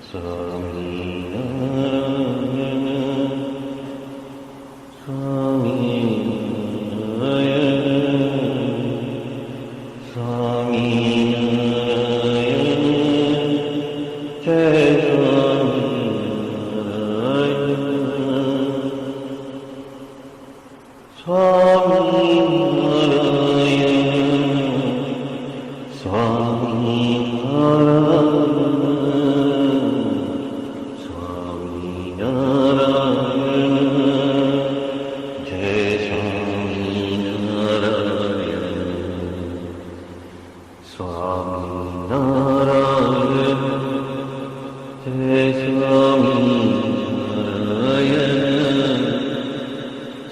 स्वामीनारायण स्वामीनारायण स्वामीनारायण जय स्वामीनारायण स्वामीनारायण स्वामीनारायण जय स्वामीनारायण स्वामीनारायण जय स्वामीनारायण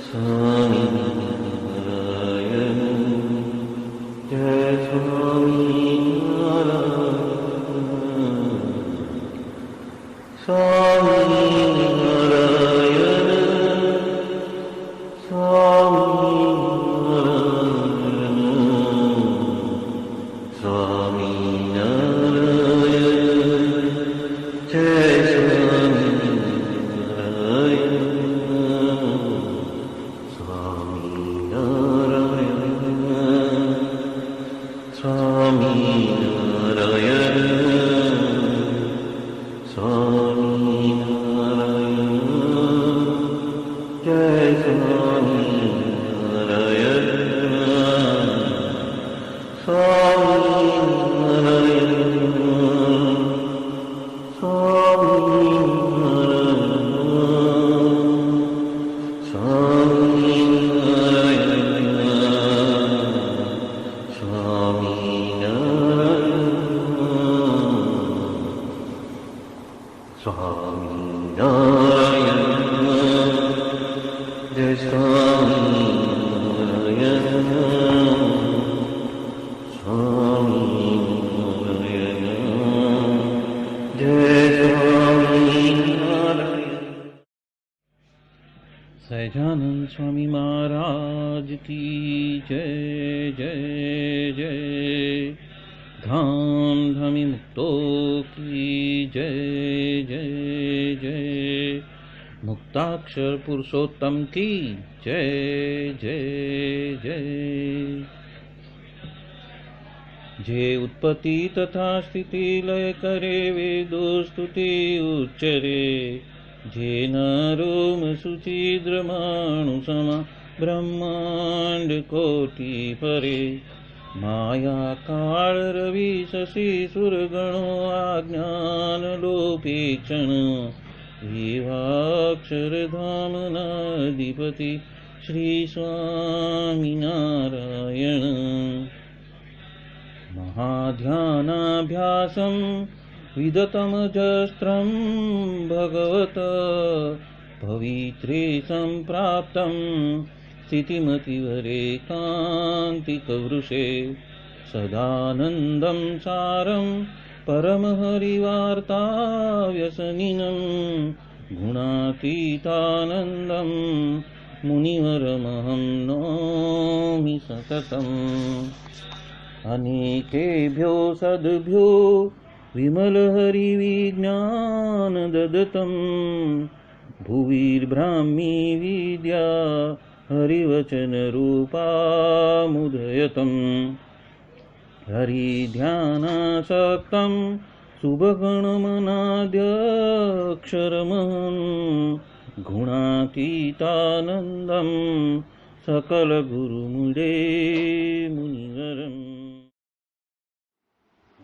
स्वामीनारायण जय स्वामीनारायण स्वामीनारायण स्वामीनारायण स्वामीनारायण जय स्वामीनारायण स्वामीनारायण स्वामीनारायण जय स्वामीनारायण स्वामीनारायण स्वामीनारायण जय स्वामीनारायण स्वामीनारायण जय स्वामीनारायण। सहजानंद स्वामी महाराज की जय जय जय। धाम धामी मुक्तों की जय जय जय। मुक्ताक्षर पुरुषोत्तम की जय जय जय। जे उत्पत्ति तथा स्थिति लय करे वेदो स्तुति उच्चरे। जे नरोम सुचिद्रमाणु समा ब्रह्मांड कोटि परे। माया काल रवि शशि सुरगणो आज्ञान लोपेक्षण। एवाक्षरधाम नाधिपति श्री स्वामीनारायण। महाध्यानाभ्यासं विदतमजस्त्रं भगवत पवित्रे सम्प्राप्तं। स्थितिमतिवरेकान्तिकवृषे सदानन्दं सारं परमहरिवार्ताव्यसनिनं। गुणातीतानन्दं मुनिवरमहं नौमि सततम्। अनेकेभ्यो सद्भ्यो विमलहरिविज्ञानदत्तं। भुविर्ब्राह्मी विद्या हरिवचनरूपामुदयतं। हरिध्यानासक्तं शुभगणमनाद्यक्षरमहं। गुणातीतानन्दं सकलगुरुमुदे मुनिवरम्।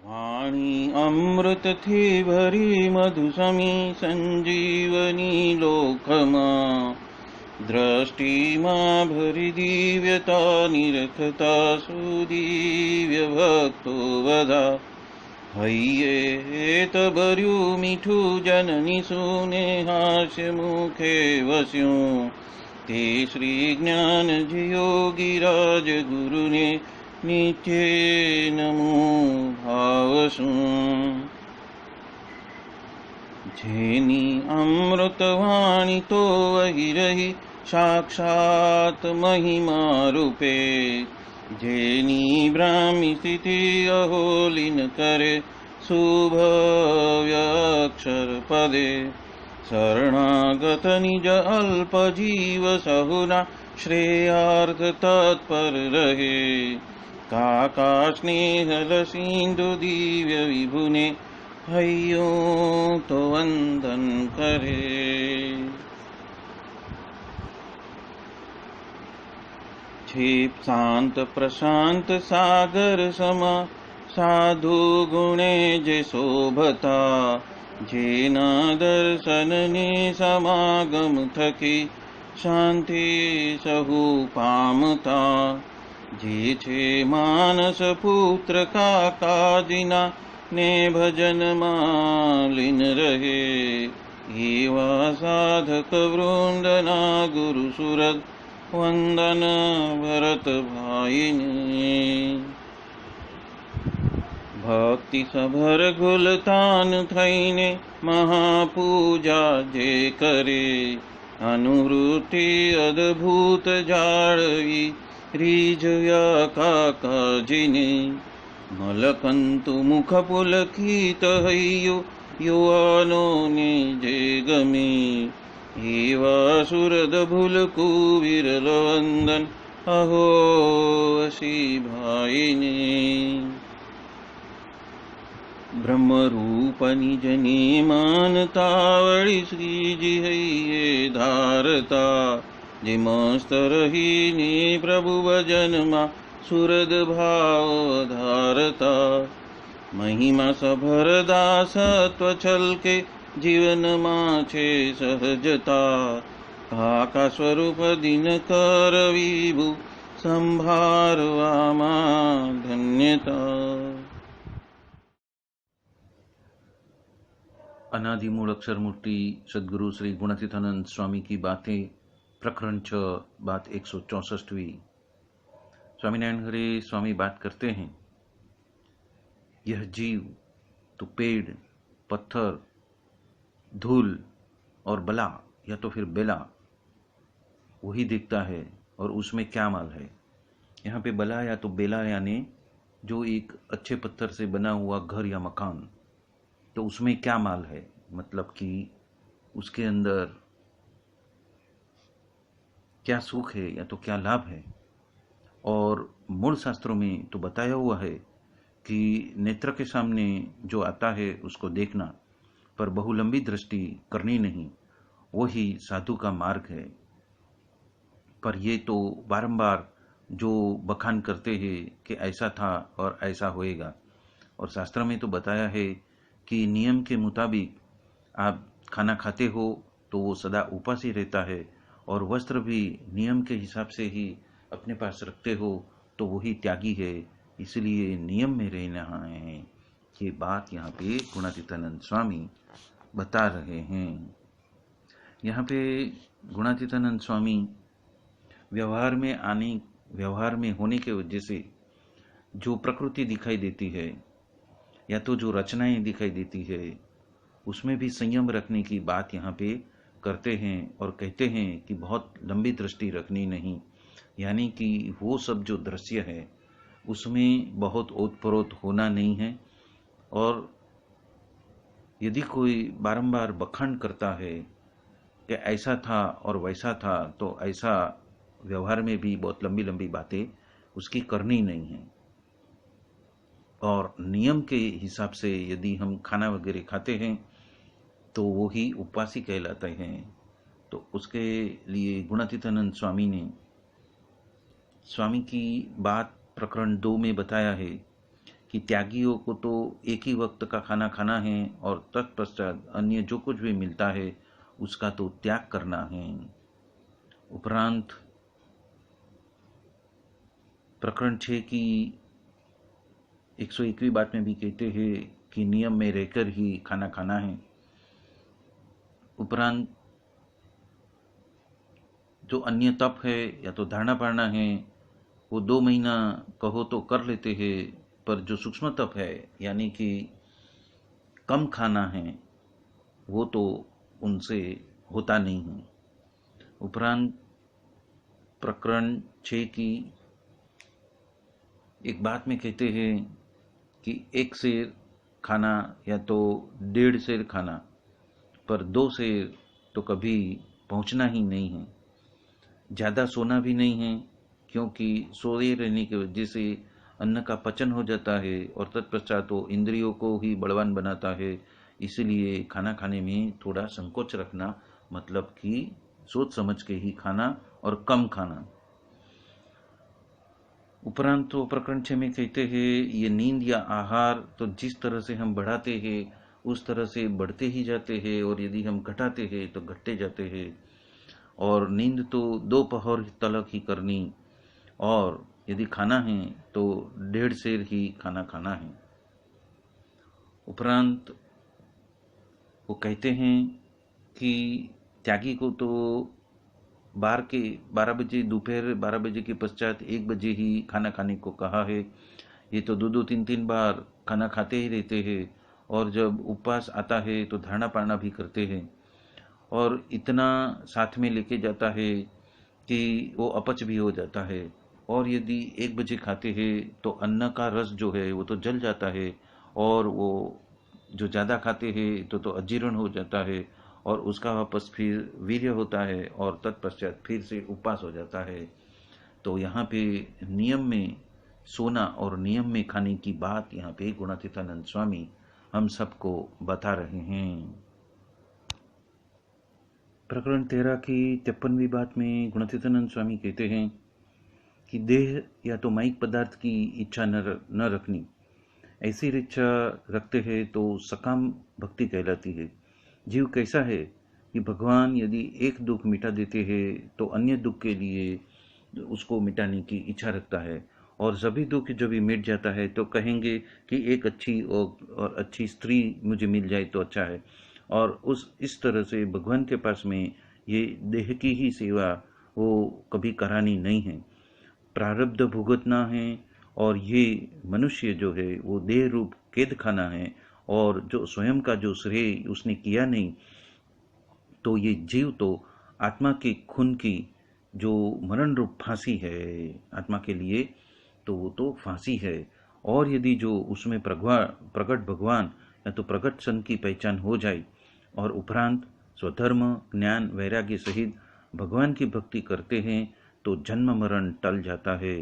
वाणी अमृत थी भरी मधुसमी संजीवनी लोकमा। दृष्टि मां भरी दिव्यता निरखता सुदिव्य भक्तो वदा। हय्ये तबर्यु मीठू जननी सुने हास्य मुखे वस्यूं। ते श्री ज्ञान योगीराज गुरुने नित्ये नमो भावसूं। जेनी अमृतवाणी तो वही रही साक्षात महिमा रूपे। जेनी ब्राह्मी स्थिति अहोलिन करे शुभव्यक्षर पदे शरणागत निज अल्प जीव सहुना श्रेयार्थ तत्पर रहे काका स्नेहल सिंधु दिव्य विभुने हयो तो वंदन करे। क्षिप शांत प्रशांत सागर समा साधु गुणे जे शोभता जेना दर्शन ने समागम थकी शांति सहु पामता जे छे मानस पुत्र का काजिना ने भजन मालिन रहे एवा साधक वृंदना गुरु सुरत वंदन भरत भाईने भक्ति सभर गुलतान थईने महापूजा जे करे अनुवृत्ति अद्भुत जाळवी रीझया काकाजीने मलकंतु मुख पुलकित हय्यो युवानो ने जे गमे एवा सुरद भूल कुविरल वंदन अहो असी भाईने ब्रह्म रूप निज ने मानतावळी श्रीजी हइये धारता जे मस्त रहीने प्रभु भजन मा सुरद भाव धारता महिमा सभर दासत्व छलके जीवन माछे सहजता काका स्वरूप दिन कर विभु संभारवामा धन्यता। अनादि मूल अक्षर मूर्ति सद्गुरु श्री गुणातीतानंद स्वामी की बातें प्रकरण 6 बात 164वीं। स्वामीनारायण हरे स्वामी बात करते हैं, यह जीव तो पेड़ पत्थर धूल और बला या तो फिर बेला वही दिखता है और उसमें क्या माल है। यहाँ पे बला या तो बेला यानी जो एक अच्छे पत्थर से बना हुआ घर या मकान, तो उसमें क्या माल है, मतलब कि उसके अंदर क्या सुख है या तो क्या लाभ है। और मूल शास्त्रों में तो बताया हुआ है कि नेत्र के सामने जो आता है उसको देखना, पर बहुलंबी दृष्टि करनी नहीं, वही साधु का मार्ग है। पर ये तो बारंबार जो बखान करते हैं कि ऐसा था और ऐसा होएगा, और शास्त्र में तो बताया है कि नियम के मुताबिक आप खाना खाते हो तो वो सदा उपास ही रहता है, और वस्त्र भी नियम के हिसाब से ही अपने पास रखते हो तो वही त्यागी है। इसलिए नियम में रहना है। ये बात यहाँ पे गुणातीतानंद स्वामी बता रहे हैं। यहाँ पे गुणातीतानंद स्वामी व्यवहार में होने के वजह से जो प्रकृति दिखाई देती है या तो जो रचनाएं दिखाई देती है उसमें भी संयम रखने की बात यहाँ पे करते हैं और कहते हैं कि बहुत लंबी दृष्टि रखनी नहीं, यानी कि वो सब जो दृश्य है उसमें बहुत ओतप्रोत होना नहीं है। और यदि कोई बारंबार बखान करता है कि ऐसा था और वैसा था, तो ऐसा व्यवहार में भी बहुत लंबी लंबी बातें उसकी करनी नहीं है। और नियम के हिसाब से यदि हम खाना वगैरह खाते हैं तो वो ही उपवासी कहलाते हैं। तो उसके लिए गुणातीतानंद स्वामी ने स्वामी की बात प्रकरण 2 में बताया है कि त्यागियों को तो एक ही वक्त का खाना खाना है और तत्पश्चात अन्य जो कुछ भी मिलता है उसका तो त्याग करना है। उपरांत प्रकरण 6 की 101वीं बात में भी कहते हैं कि नियम में रहकर ही खाना खाना है। उपरांत जो अन्य तप है या तो धारणा पाड़ना है वो 2 महीना कहो तो कर लेते हैं, पर जो सूक्ष्म तप है यानी कि कम खाना है वो तो उनसे होता नहीं है। उपरांत प्रकरण 6 की एक बात में कहते हैं कि एक शेर खाना या तो 1.5 सेर खाना, पर 2 सेर तो कभी पहुंचना ही नहीं है। ज़्यादा सोना भी नहीं है, क्योंकि सोए रहने की वजह से अन्न का पचन हो जाता है और तत्पश्चात वो इंद्रियों को ही बलवान बनाता है। इसलिए खाना खाने में थोड़ा संकोच रखना, मतलब कि सोच समझ के ही खाना और कम खाना। उपरांत तो प्रकरण 6 में कहते हैं ये नींद या आहार तो जिस तरह से हम बढ़ाते हैं उस तरह से बढ़ते ही जाते हैं, और यदि हम घटाते हैं तो घटते जाते हैं। और नींद तो 2 पहर तलक ही करनी, और यदि खाना है तो 1.5 सेर ही खाना खाना है। उपरांत वो कहते हैं कि त्यागी को तो 12 बजे, दोपहर 12 बजे के पश्चात 1 बजे ही खाना खाने को कहा है। ये तो 2-3 बार खाना खाते ही रहते हैं, और जब उपवास आता है तो धारणा पारणा भी करते हैं, और इतना साथ में लेके जाता है कि वो अपच भी हो जाता है। और यदि 1 बजे खाते हैं तो अन्न का रस जो है वो तो जल जाता है, और वो जो ज़्यादा खाते हैं तो अजीर्ण हो जाता है, और उसका वापस फिर वीर्य होता है, और तत्पश्चात फिर से उपवास हो जाता है। तो यहाँ पे नियम में सोना और नियम में खाने की बात यहाँ पे गुणातीतानंद स्वामी हम सबको बता रहे हैं। प्रकरण 13 की 53वीं बात में गुणातीतानंद स्वामी कहते हैं कि देह या तो माइक पदार्थ की इच्छा न रखनी। ऐसी इच्छा रखते हैं तो सकाम भक्ति कहलाती है। जीव कैसा है कि भगवान यदि एक दुख मिटा देते हैं तो अन्य दुख के लिए उसको मिटाने की इच्छा रखता है, और सभी दुख जब भी मिट जाता है तो कहेंगे कि एक अच्छी और अच्छी स्त्री मुझे मिल जाए तो अच्छा है। और इस तरह से भगवान के पास में ये देह की ही सेवा वो कभी करानी नहीं है, प्रारब्ध भुगतना है। और ये मनुष्य जो है वो देह रूप कैद खाना है, और जो स्वयं का जो श्रेय उसने किया नहीं, तो ये जीव तो आत्मा के खून की जो मरण रूप फांसी है आत्मा के लिए, तो वो तो फांसी है। और यदि जो उसमें प्रकट भगवान या तो प्रकट सन की पहचान हो जाए, और उपरांत स्वधर्म ज्ञान वैराग्य सहित भगवान की भक्ति करते हैं तो जन्म मरण टल जाता है।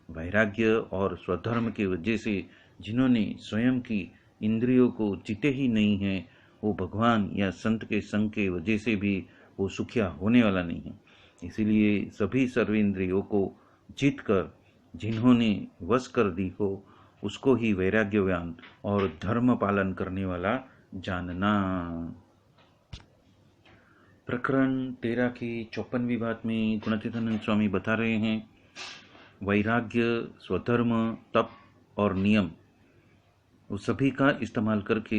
वैराग्य और स्वधर्म की वजह से जिन्होंने स्वयं की इंद्रियों को जीते ही नहीं है, वो भगवान या संत के संग के वजह से भी वो सुखिया होने वाला नहीं है। इसीलिए सभी सर्वेंद्रियों को जीत कर जिन्होंने वश कर दी हो, उसको ही वैराग्यवान और धर्म पालन करने वाला जानना। प्रकरण 13 की 54वीं बात में गुणातीतानंद स्वामी बता रहे हैं वैराग्य, स्वधर्म, तप और नियम, वो सभी का इस्तेमाल करके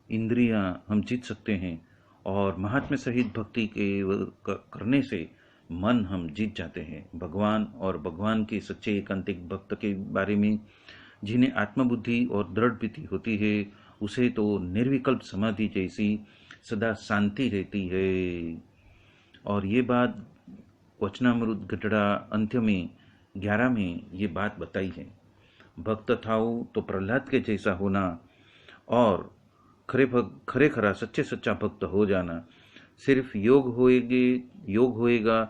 इंद्रियां हम जीत सकते हैं, और महात्म्य सहित भक्ति के करने से मन हम जीत जाते हैं। भगवान और भगवान के सच्चे एकांतिक भक्त के बारे में जिन्हें आत्मबुद्धि और दृढ़ प्रीति होती है, उसे तो निर्विकल्प समाधि जैसी सदा शांति रहती है। और ये बात वचनामृत गढ़ड़ा अंत्य में 11 में ये बात बताई है। भक्त थाऊ तो प्रहलाद के जैसा होना, और खरे खरा सच्चे सच्चा भक्त हो जाना। सिर्फ योग होएगा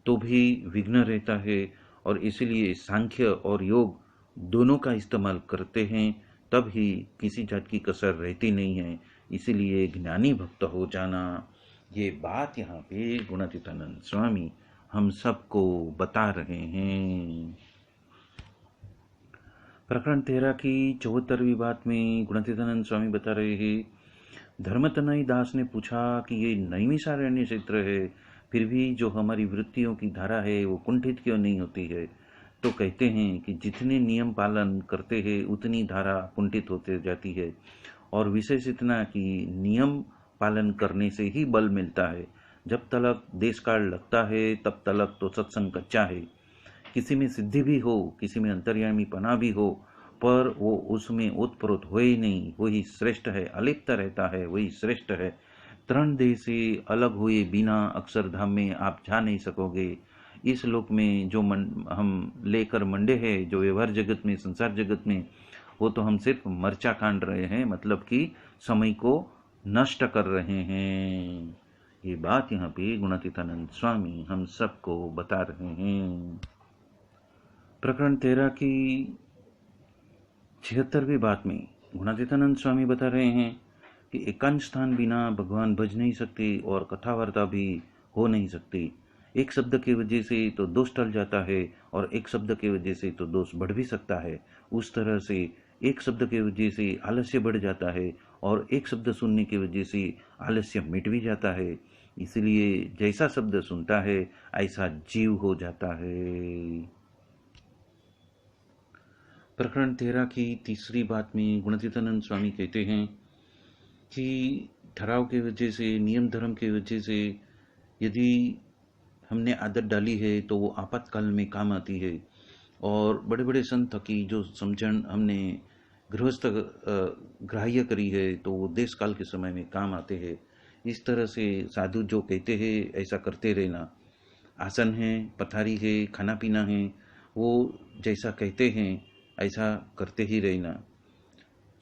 तो भी विघ्न रहता है, और इसलिए सांख्य और योग दोनों का इस्तेमाल करते हैं, तब ही किसी जात की कसर रहती नहीं है। इसीलिए ज्ञानी भक्त हो जाना, ये बात यहाँ पे गुणातीतानंद स्वामी हम सबको बता रहे हैं। प्रकरण 13 की 74वीं बात में गुणातीतानंद स्वामी बता रहे हैं धर्मतनय दास ने पूछा कि ये नैमिषारण्य क्षेत्र है, फिर भी जो हमारी वृत्तियों की धारा है वो कुंठित क्यों नहीं होती है। तो कहते हैं कि जितने नियम पालन करते हैं उतनी धारा कुंठित होते जाती है, और विशेष इतना कि नियम पालन करने से ही बल मिलता है। जब तलक देश काल लगता है तब तलक तो सत्संग कच्चा है। किसी में सिद्धि भी हो, किसी में अंतर्यामी पना भी हो, पर वो उसमें ओतप्रोत हो ही नहीं, वही श्रेष्ठ है। अलिप्त रहता है, वही श्रेष्ठ है। तरण देह से अलग हुए बिना अक्षरधाम में आप जा नहीं सकोगे। इस लोक में जो हम लेकर मंडे हैं, जो व्यवहार जगत में, संसार जगत में, वो तो हम सिर्फ मर्चा कांड रहे हैं, मतलब कि समय को नष्ट कर रहे हैं। ये बात यहाँ पे गुणातीतानंद स्वामी हम सबको बता रहे हैं। प्रकरण 13 की 76वीं बात में गुणातीतानंद स्वामी बता रहे हैं कि एकांत स्थान बिना भगवान भज नहीं सकते और कथा वार्ता भी हो नहीं सकती। एक शब्द की वजह से तो दोष टल जाता है और एक शब्द की वजह से तो दोष बढ़ भी सकता है। उस तरह से एक शब्द की वजह से आलस्य बढ़ जाता है और एक शब्द सुनने की वजह से आलस्य मिट भी जाता है। इसलिए जैसा शब्द सुनता है ऐसा जीव हो जाता है। प्रकरण 13 की तीसरी बात में गुणातीतानंद स्वामी कहते हैं कि ठहराव की वजह से, नियम धर्म की वजह से यदि हमने आदत डाली है तो वो आपातकाल में काम आती है। और बड़े बड़े संत की जो समझन हमने गृहस्थ ग्राह्य करी है तो वो देश काल के समय में काम आते हैं। इस तरह से साधु जो कहते हैं ऐसा करते रहना। आसन है, पथारी है, खाना पीना है, वो जैसा कहते हैं ऐसा करते ही रहना।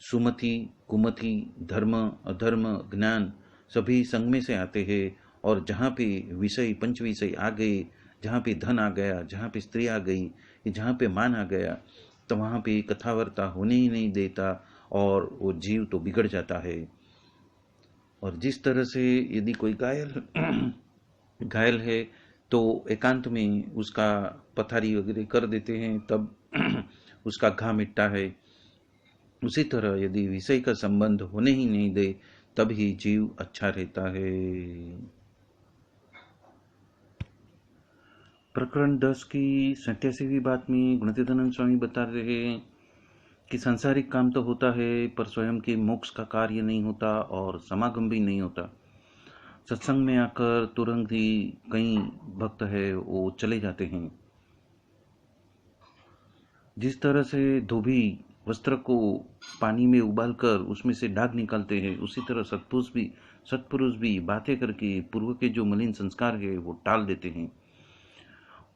सुमति कुमति, धर्म अधर्म, ज्ञान सभी संग में से आते हैं। और जहाँ पे विषय पंच विषय आ गए, जहाँ पे धन आ गया, जहाँ पे स्त्री आ गई, जहाँ पे मान आ गया, तो वहाँ पे कथावार्ता होने ही नहीं देता और वो जीव तो बिगड़ जाता है। और जिस तरह से यदि कोई घायल है तो एकांत में उसका पथारी वगैरह कर देते हैं, तब उसका घाव मिटता है। उसी तरह यदि विषय का संबंध होने ही नहीं दे तब ही जीव अच्छा रहता है। प्रकरण 10 की 87वीं बात में गुणातीतानंद स्वामी बता रहे हैं कि सांसारिक काम तो होता है पर स्वयं के मोक्ष का कार्य नहीं होता और समागम भी नहीं होता। सत्संग में आकर तुरंत ही कई भक्त है वो चले जाते हैं। जिस तरह से धोबी वस्त्र को पानी में उबालकर उसमें से दाग निकालते हैं, उसी तरह सत्पुरुष भी बातें करके पूर्व के जो मलिन संस्कार है वो टाल देते हैं।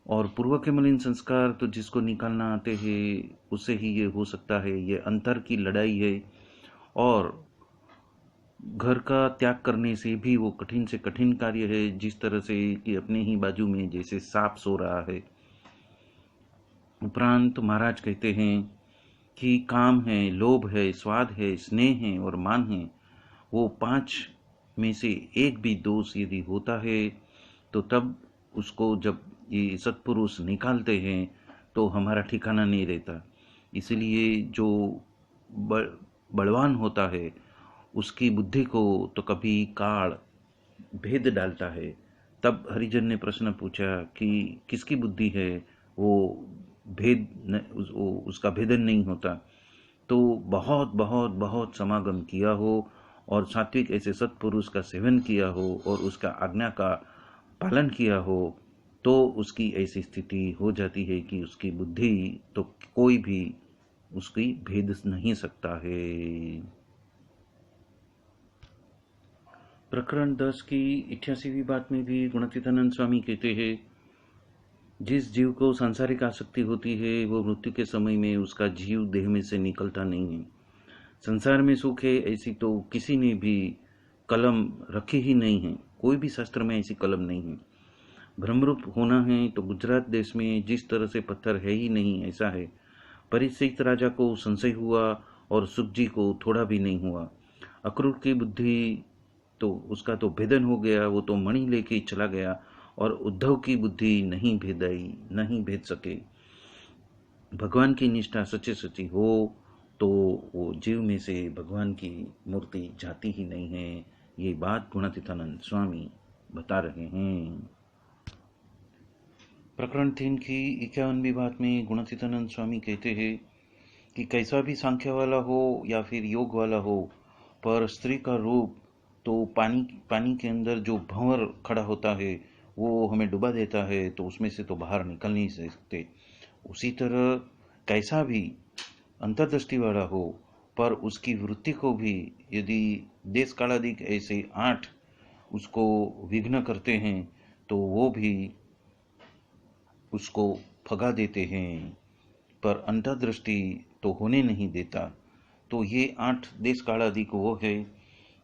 और पूर्व के मलिन संस्कार तो जिसको निकालना आते हैं उससे ही ये हो सकता है। ये अंतर की लड़ाई है। और घर का त्याग करने से भी वो कठिन से कठिन कार्य है, जिस तरह से कि अपने ही बाजू में जैसे सांप सो रहा है। उपरांत महाराज कहते हैं कि काम है, लोभ है, स्वाद है, स्नेह है और मान है, वो 5 में से एक भी दोष यदि होता है तो तब उसको जब ये सत्पुरुष निकालते हैं तो हमारा ठिकाना नहीं रहता। इसलिए जो बलवान होता है उसकी बुद्धि को तो कभी काल भेद डालता है। तब हरिजन ने प्रश्न पूछा कि किसकी बुद्धि है वो उसका भेदन नहीं होता। तो बहुत बहुत बहुत समागम किया हो और सात्विक ऐसे सत्पुरुष का सेवन किया हो और उसका आज्ञा का पालन किया हो तो उसकी ऐसी स्थिति हो जाती है कि उसकी बुद्धि तो कोई भी उसकी भेद नहीं सकता है। प्रकरण 10 की 88वीं बात में भी गुणातीतानंद स्वामी कहते हैं जिस जीव को सांसारिक आसक्ति होती है वो मृत्यु के समय में उसका जीव देह में से निकलता नहीं है। संसार में सुख है ऐसी तो किसी ने भी कलम रखी ही नहीं है। कोई भी शास्त्र में ऐसी कलम नहीं है। ब्रह्मरूप होना है तो गुजरात देश में जिस तरह से पत्थर है ही नहीं ऐसा है। परीक्षित राजा को संशय हुआ और सुख जी को थोड़ा भी नहीं हुआ। अक्रूर की बुद्धि तो उसका तो भेदन हो गया, वो तो मणि लेके चला गया। और उद्धव की बुद्धि नहीं भेद सके। भगवान की निष्ठा सच्चे सच्ची हो तो वो जीव में से भगवान की मूर्ति जाती ही नहीं है। ये बात गुणातीतानंद स्वामी बता रहे हैं। प्रकरण 3 की 51वीं बात में गुणातीतानंद स्वामी कहते हैं कि कैसा भी सांख्य वाला हो या फिर योग वाला हो, पर स्त्री का रूप तो पानी के अंदर जो भंवर खड़ा होता है वो हमें डुबा देता है, तो उसमें से तो बाहर निकल नहीं सकते। उसी तरह कैसा भी अंतर्दृष्टि वाला हो पर उसकी वृत्ति को भी यदि देश कालादिक ऐसे 8 उसको विघ्न करते हैं तो वो भी उसको भगा देते हैं। पर अंतर्दृष्टि तो होने नहीं देता। तो ये 8 देश कालादि को वो है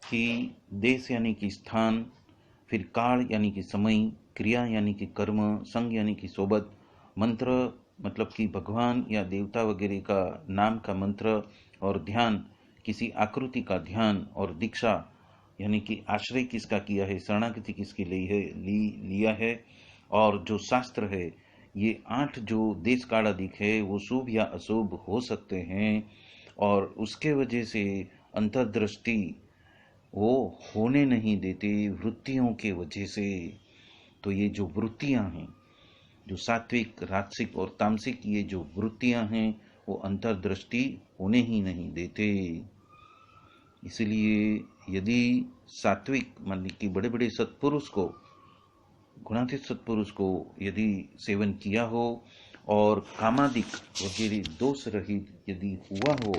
कि देश यानी कि स्थान, फिर काल यानी कि समय, क्रिया यानी कि कर्म, संग यानी कि सोबत, मंत्र मतलब कि भगवान या देवता वगैरह का नाम का मंत्र, और ध्यान किसी आकृति का ध्यान, और दीक्षा यानी कि आश्रय किसका किया है, शरणागति किसकी लिया है, और जो शास्त्र है, ये 8 जो देश कालादिक है वो शुभ या अशुभ हो सकते हैं, और उसके वजह से अंतर्दृष्टि वो होने नहीं देते वृत्तियों के वजह से। तो ये जो वृत्तियां हैं, जो सात्विक, राजसिक और तामसिक, ये जो वृत्तियां हैं वो अंतर्दृष्टि होने ही नहीं देते। इसलिए यदि सात्विक मान कि बड़े बड़े सत्पुरुष को, गुणातीत सत्पुरुष को यदि सेवन किया हो, और कामादिक वगैरह दोष रहित यदि हुआ हो,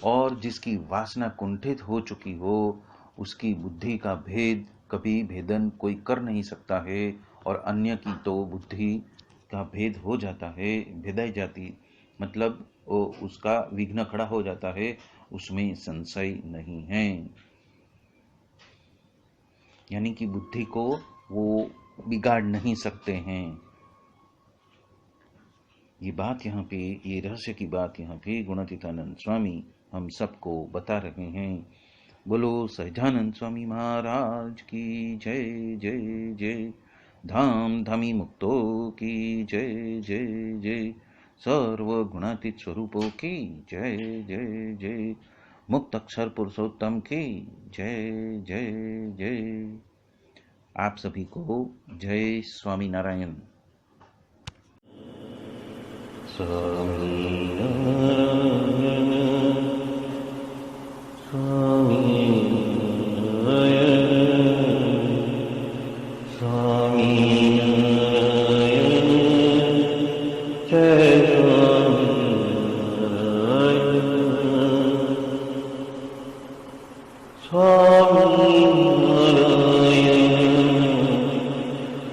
और जिसकी वासना कुंठित हो चुकी हो, उसकी बुद्धि का भेद कभी भेदन कोई कर नहीं सकता है, और अन्य की तो बुद्धि का भेद हो जाता है, भेदाई जाती, मतलब उसका विघ्न खड़ा हो जाता है, उसमें संशय नहीं है। यानी कि बुद्धि को वो बिगाड़ नहीं सकते हैं। ये बात यहाँ पे, ये रहस्य की बात यहाँ पे गुणातीतानंद स्वामी हम सबको बता रहे हैं। बोलो सहजानंद स्वामी महाराज की जय जय जय। धाम धामी मुक्तो की जय जय जय। सर्व गुणातीत स्वरूपों की जय जय जय। मुक्त अक्षर पुरुषोत्तम की जय जय जय। आप सभी को जय स्वामी नारायण। स्वामी नारायण स्वामी नारायण स्वामी नारायण जय स्वामी नारायण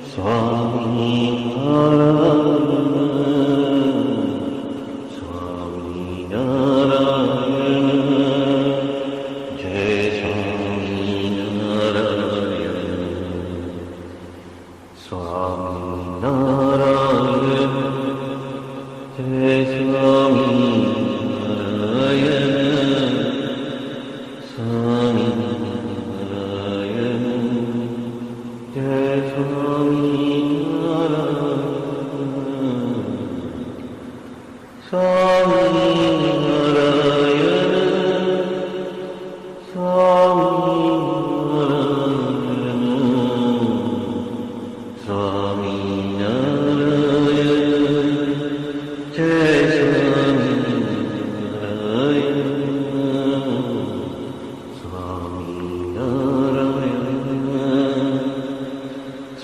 स्वामी नारायण स्वामी नारायण जय स्वामी नारायण स्वामी नारायण जय स्वामी नारायण स्वामी नारायण जय स्वामी नारायण स्वामी नारायण स्वामी नारायण स्वामी नारायण जय स्वामी नारायण स्वामी नारायण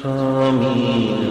स्वामी